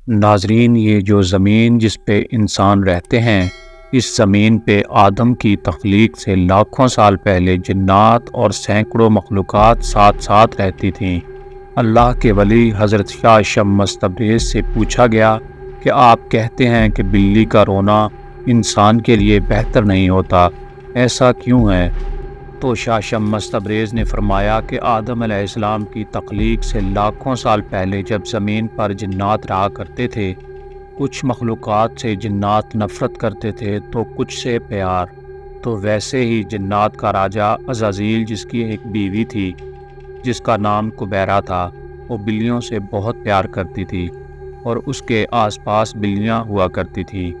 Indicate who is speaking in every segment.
Speaker 1: ناظرین، یہ جو زمین جس پہ انسان رہتے ہیں، اس زمین پہ آدم کی تخلیق سے لاکھوں سال پہلے جنات اور سینکڑوں مخلوقات ساتھ ساتھ رہتی تھیں۔ اللہ کے ولی حضرت شاہ شمس تبریز سے پوچھا گیا کہ آپ کہتے ہیں کہ بلی کا رونا انسان کے لیے بہتر نہیں ہوتا، ایسا کیوں ہے؟ تو شاہ شمس تبریز نے فرمایا کہ آدم علیہ السلام کی تخلیق سے لاکھوں سال پہلے جب زمین پر جنات رہا کرتے تھے، کچھ مخلوقات سے جنات نفرت کرتے تھے تو کچھ سے پیار۔ تو ویسے ہی جنات کا راجہ عزازیل، جس کی ایک بیوی تھی جس کا نام کبیرہ تھا، وہ بلیوں سے بہت پیار کرتی تھی اور اس کے آس پاس بلیاں ہوا کرتی تھیں،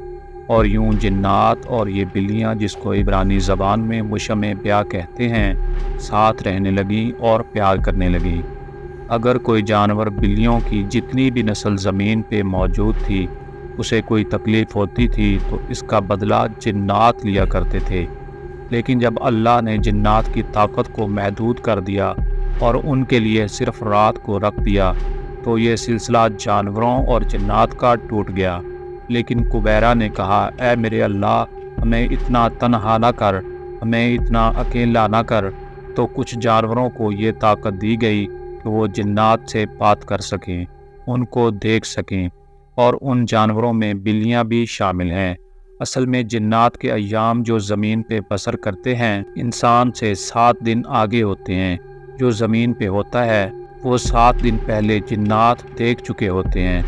Speaker 1: اور یوں جنات اور یہ بلیاں، جس کو عبرانی زبان میں مشمع بیاہ کہتے ہیں، ساتھ رہنے لگیں اور پیار کرنے لگیں۔ اگر کوئی جانور بلیوں کی جتنی بھی نسل زمین پہ موجود تھی اسے کوئی تکلیف ہوتی تھی تو اس کا بدلہ جنات لیا کرتے تھے، لیکن جب اللہ نے جنات کی طاقت کو محدود کر دیا اور ان کے لیے صرف رات کو رکھ دیا تو یہ سلسلہ جانوروں اور جنات کا ٹوٹ گیا۔ لیکن کبیرہ نے کہا، اے میرے اللہ، ہمیں اتنا تنہا نہ کر، ہمیں اتنا اکیلا نہ کر۔ تو کچھ جانوروں کو یہ طاقت دی گئی کہ وہ جنات سے بات کر سکیں، ان کو دیکھ سکیں، اور ان جانوروں میں بلیاں بھی شامل ہیں۔ اصل میں جنات کے ایام جو زمین پہ بسر کرتے ہیں انسان سے 7 دن آگے ہوتے ہیں۔ جو زمین پہ ہوتا ہے وہ 7 دن پہلے جنات دیکھ چکے ہوتے ہیں۔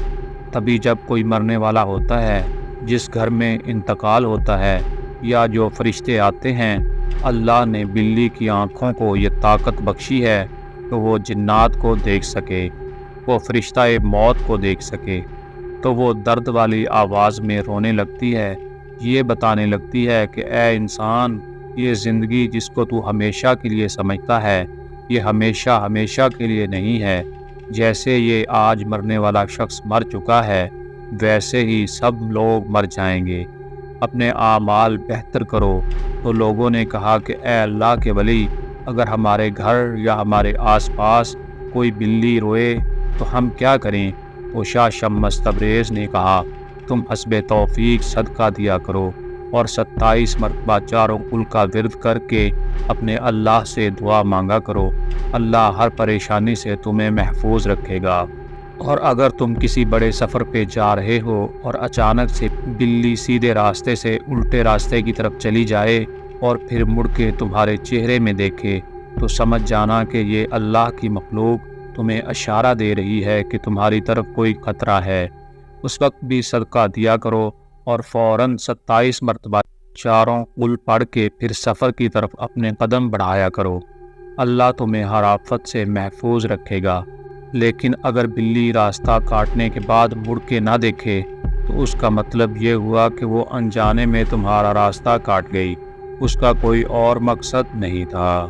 Speaker 1: تبھی جب کوئی مرنے والا ہوتا ہے، جس گھر میں انتقال ہوتا ہے، یا جو فرشتے آتے ہیں، اللہ نے بلی کی آنکھوں کو یہ طاقت بخشی ہے کہ وہ جنات کو دیکھ سکے، وہ فرشتہ موت کو دیکھ سکے۔ تو وہ درد والی آواز میں رونے لگتی ہے، یہ بتانے لگتی ہے کہ اے انسان، یہ زندگی جس کو تو ہمیشہ کے لیے سمجھتا ہے، یہ ہمیشہ ہمیشہ کے لیے نہیں ہے۔ جیسے یہ آج مرنے والا شخص مر چکا ہے، ویسے ہی سب لوگ مر جائیں گے۔ اپنے اعمال بہتر کرو۔ تو لوگوں نے کہا کہ اے اللہ کے ولی، اگر ہمارے گھر یا ہمارے آس پاس کوئی بلی روئے تو ہم کیا کریں؟ تو شاہ شمس تبریز نے کہا، تم حسب توفیق صدقہ دیا کرو اور 27 مرتبہ چاروں کل کا ورد کر کے اپنے اللہ سے دعا مانگا کرو، اللہ ہر پریشانی سے تمہیں محفوظ رکھے گا۔ اور اگر تم کسی بڑے سفر پہ جا رہے ہو اور اچانک سے بلی سیدھے راستے سے الٹے راستے کی طرف چلی جائے اور پھر مڑ کے تمہارے چہرے میں دیکھے تو سمجھ جانا کہ یہ اللہ کی مخلوق تمہیں اشارہ دے رہی ہے کہ تمہاری طرف کوئی خطرہ ہے۔ اس وقت بھی صدقہ دیا کرو اور فوراً 27 مرتبہ چاروں قل پڑھ کے پھر سفر کی طرف اپنے قدم بڑھایا کرو، اللہ تمہیں ہر آفت سے محفوظ رکھے گا۔ لیکن اگر بلی راستہ کاٹنے کے بعد مڑ کے نہ دیکھے تو اس کا مطلب یہ ہوا کہ وہ انجانے میں تمہارا راستہ کاٹ گئی، اس کا کوئی اور مقصد نہیں تھا۔